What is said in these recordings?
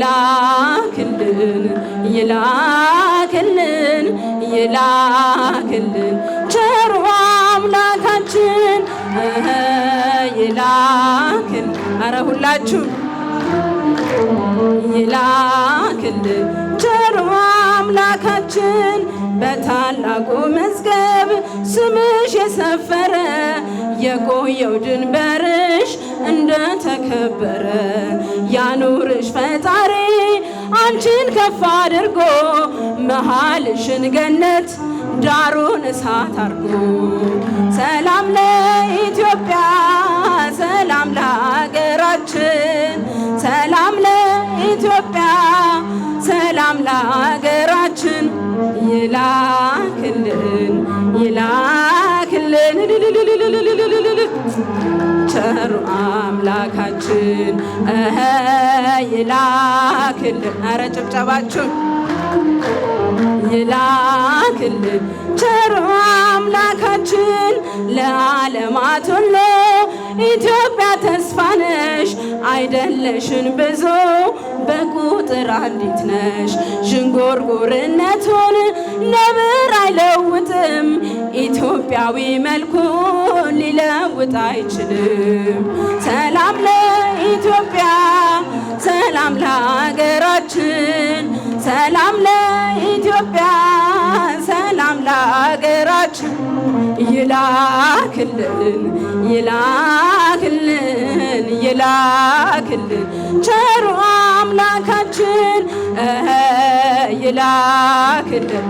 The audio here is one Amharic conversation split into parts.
ይላክልን ይላክልን ይላክልን ቸሩ አምላካችን ይላክልን አረ ሁላችሁ ይላክልን ቸሩ አምላካችን በታላቁ መዝገብ ስምሽ የሰፈረ የቆየው ድንበርሽ እንደተከበረ ያኑርሽ ፈጣሪ አንቺን ከፍ አድርጎ መሃልሽን ገነት ዳሩን እሳት አርጎ ሰላም ለኢትዮጵያ ሰላም ለሀገራችን ሰላም ለኢትዮጵያ ሰላም ለሀገራችን ይላክልን ይላክልን ቸሩ አምላካችን ይላክልን አረ ጭብጨባችሁን ይላክልን ቸሩ አምላካችን ለዓለማት ሁሉ ኢትዮጵያ ተስፋ ነሽ አይደለሽን ብዙ በቁጥር አንዲት ነሽ ዥንጉርጉርነቱን ነብር አይለውጥም ኢትዮጵያዊ መልኩን ሊለውጥ አይችልም ሰላም ለኢትዮጵያ ሰላም ለሀገራችን ሰላም ለኢትዮጵያ ሰላም ለሀገራችን ይላክልን ይላክልን ይላክልን ቸሩ አምላካችን ይላክልን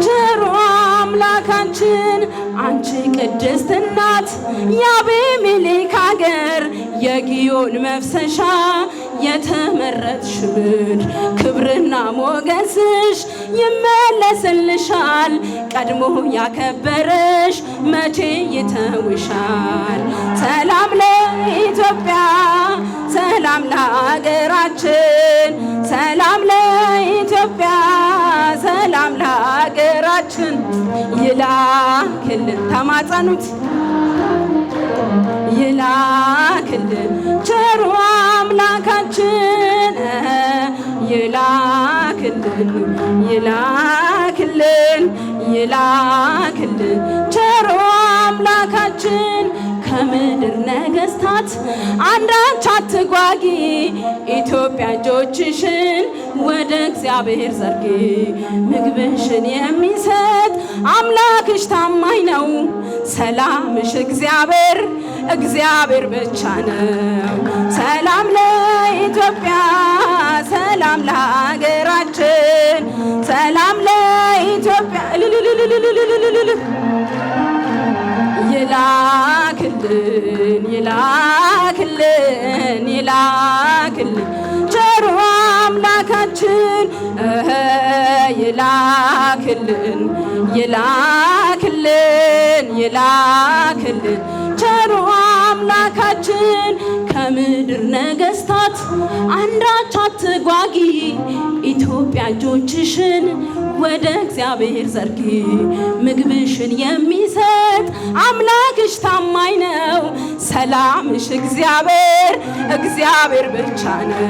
ቸሩ አምላካችን አንቺ ቅድስት እናት የአቤሜሌክ ሀገር የጊዮን መፍሰሻ የተመረጥሽ ምድር ክብርና ሞገስሽ ይመለስልሻል ቀድሞ ያከበረሽ መቼ ይተውሻል ሰላም ለኢትዮጵያ ሰላም ለሀገራችን ሰላም ለኢትዮጵያ ሰላም ለሀገራችን ይላክልን ተማጸኑት ይላክልን ቸሩ አምላካችን ይላክልን ይላክልን ይላክልን ቸሩ አምላካችን ከምድር ነገስታት አንዳች አትጓጊ ኢትዮጵያ እጆችሽን ወደ እግዚአብሔር ዘርጊ ምግብሽን የሚሰጥ አምላክሽ ታማኝ ነው ሰላምሽ እግዚአብሔር እግዚአብሔር ብቻ ነው ሰላም ለኢትዮጵያ ሰላም ለሀገራችን ሰላም ለኢትዮጵያ ይላክልን ይላክልን ይላክልን ቸሩ አምላካችን ይላክልን ይላክልን ይላክልን ቸሩ አምላካችን ከምድር ነገስታት አንዳች አትጓጊ ኢትዮጵያ እጆችሽን ወደ እግዚአብሔር ዘርጊ ምግብሽን የሚሰጥ አምላክሽ ታማኝ ነው ሰላምሽ እግዚአብሔር እግዚአብሔር ብቻ ነው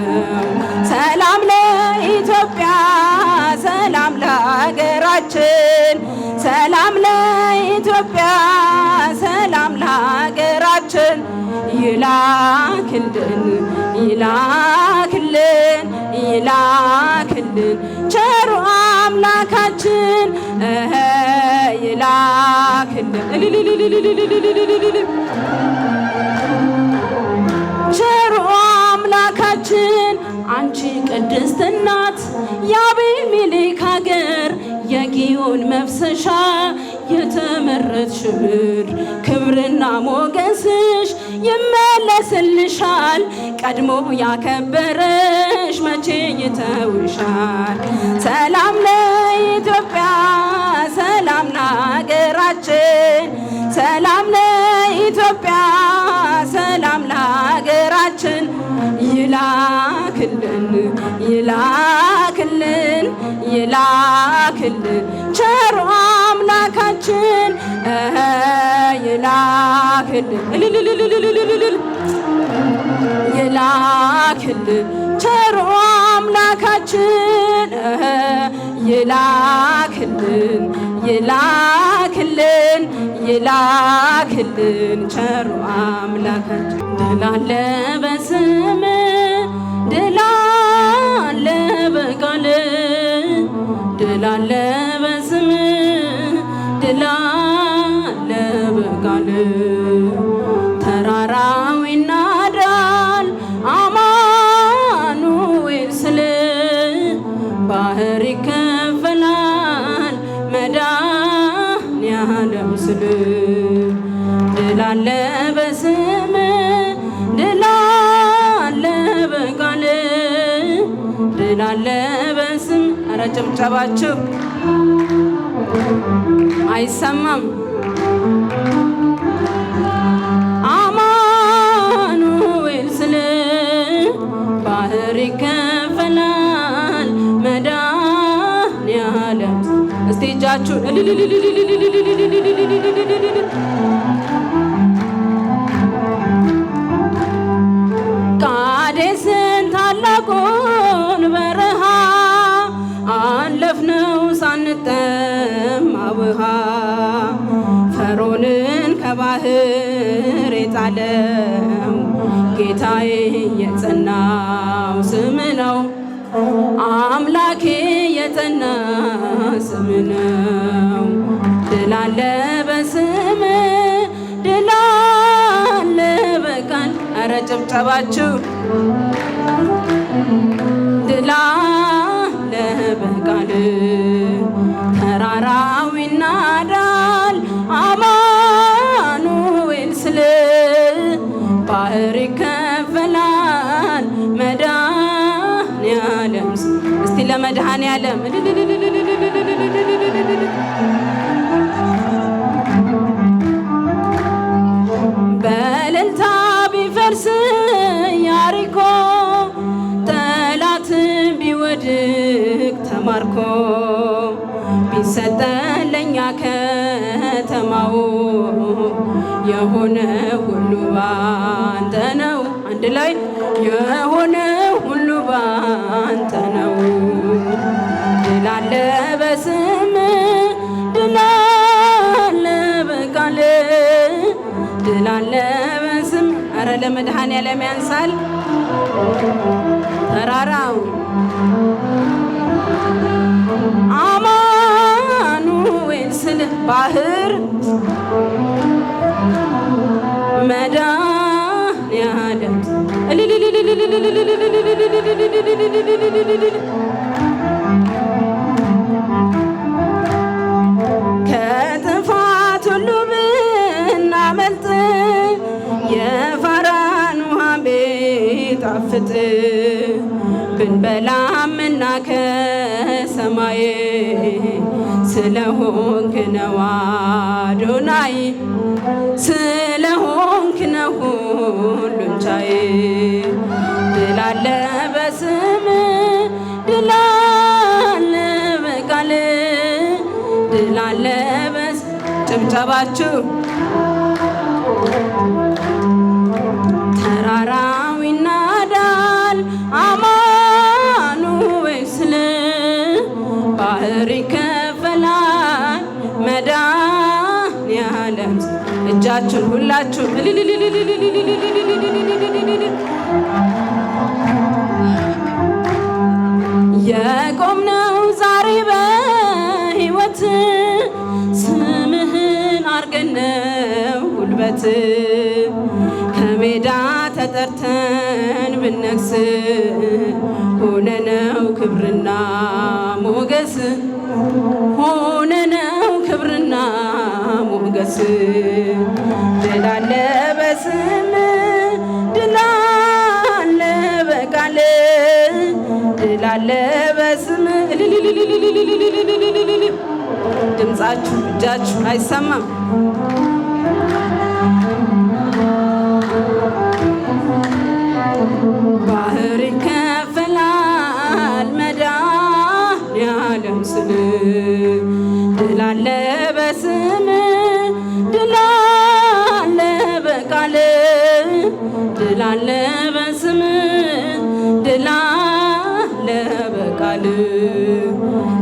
ሰላም ለኢትዮጵያ ሰላም ለሀገራችን ሰላም ለኢትዮጵያ ሰላም ለሀገራችን ይላክልን ይላክልን ይላክልን ቸሩ አምላካችን ይላክልን ቸሩ አምላካችን አንቺ ቅድስት እናት የአቤሜሌክ ሀገር የጊዮን መፍሰሻ የተመረጥሽ ምድር ክብርና ሞገስሽ ይመለስልሻል ቀድሞ ያከበረሽ መቼ ይተውሻል ሰላም ለኢትዮጵያ ሰላም ለሀገራችን ሰላም ለኢትዮጵያ ሰላም ለሀገራችን ይላክልን ይላክልን ይላክልን ይላክልን ቸሩ አምላካችን ይላክልን ይላክልን ቸሩ አምላካችን ይላክልን ይላክልን ይላክልን ቸሩ አምላካችን። ድል አለ በስምህ ድል አለ በቃልህ ድል አለ በስምህ ድል አለ በቃልህ ተራራው ይናዳል አማኑኤል ስልህ ባህር ይከፈላል መድኃኔዓለም ስልህ ድል አለ በስምህ ድል አለ በቃልህ ድል አለ በስምህ። ኧረ ጭብጨባችሁ አይሰማም። አማኑኤል ስልህ ባህር ይከፈላል መድኃኔዓለም። እስቲ እጃችሁን ቃዴስን ታላቁን በረሃ አለፍነው ሳንጠማ ውሃ ፈርዖንን ከባህር የጣለው ጌታዬ የጸናው ስም ነው አምላኬ የጸና ስም ነው። ድል አለ በስምህ ድል አለ በቃል። ኧረ ጭብጨባችሁ ድል አለ በቃል ተራራው ይናዳል አማኑኤል ስልህ ባህር ይከፈላል መድኃኔዓለም። እስቲ ለመድኃኔዓለም በእልልታ ቢፈርስ ያሪኮ ጠላት ቢወድቅ ተማርኮ ቢሰጠን ለኛ ከተማው የሆነ ሁሉ ባንተ ነው። አንድ ላይ የሆነ ሁሉ ባንተ ነው። ድል አለ በስምህ ድል አለ በቃልህ ድል አለ በስምህ። ኧረ ለመድኃኔዓለም ያንሳል ተራራው አማኑኤል ስልህ ባህር መድኃኔዓለም ከጥፋት ሁሉ ብናመልጥ የፋራን ውሃ ቢጣፍጥ ብንበላምና ከሰማይ ስለሆንክ ነው አዶናይ ስለሆንክ ነው ሁሉን ቻይ። ድል አለ በስምህ ድል አለ በቃልህ ድል አለ ጭብጨባችሁ ተራራው ይናዳል አማኑኤል ስልህ ባህር ይከፈላል መድኃኔዓለም። እጃችሁን ሁላችሁ የቆምነው ዛሬ በሕይወት ስምህን አርገነው ጉልበት ከሜዳ ተጠርተን ብነግስ ሆነነው ክብርና ሞገስ ሆነነው ክብርና ሞገስ። ድል አለ በስምህ ድል አለ በቃልህ ድል አለ በስምህ። ድምፃችሁ እጃችሁ አይሰማም። ባህር ይከፈላል መድኃኔዓለም ድል አለ በስም ድል አለ በቃል ድል አለ በስም ድል አለ በቃል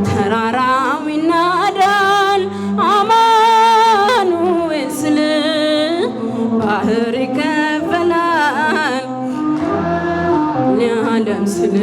ተራራው ይናዳል አማኑኤል ስል ባህር ይከፈላል የዓለም ስል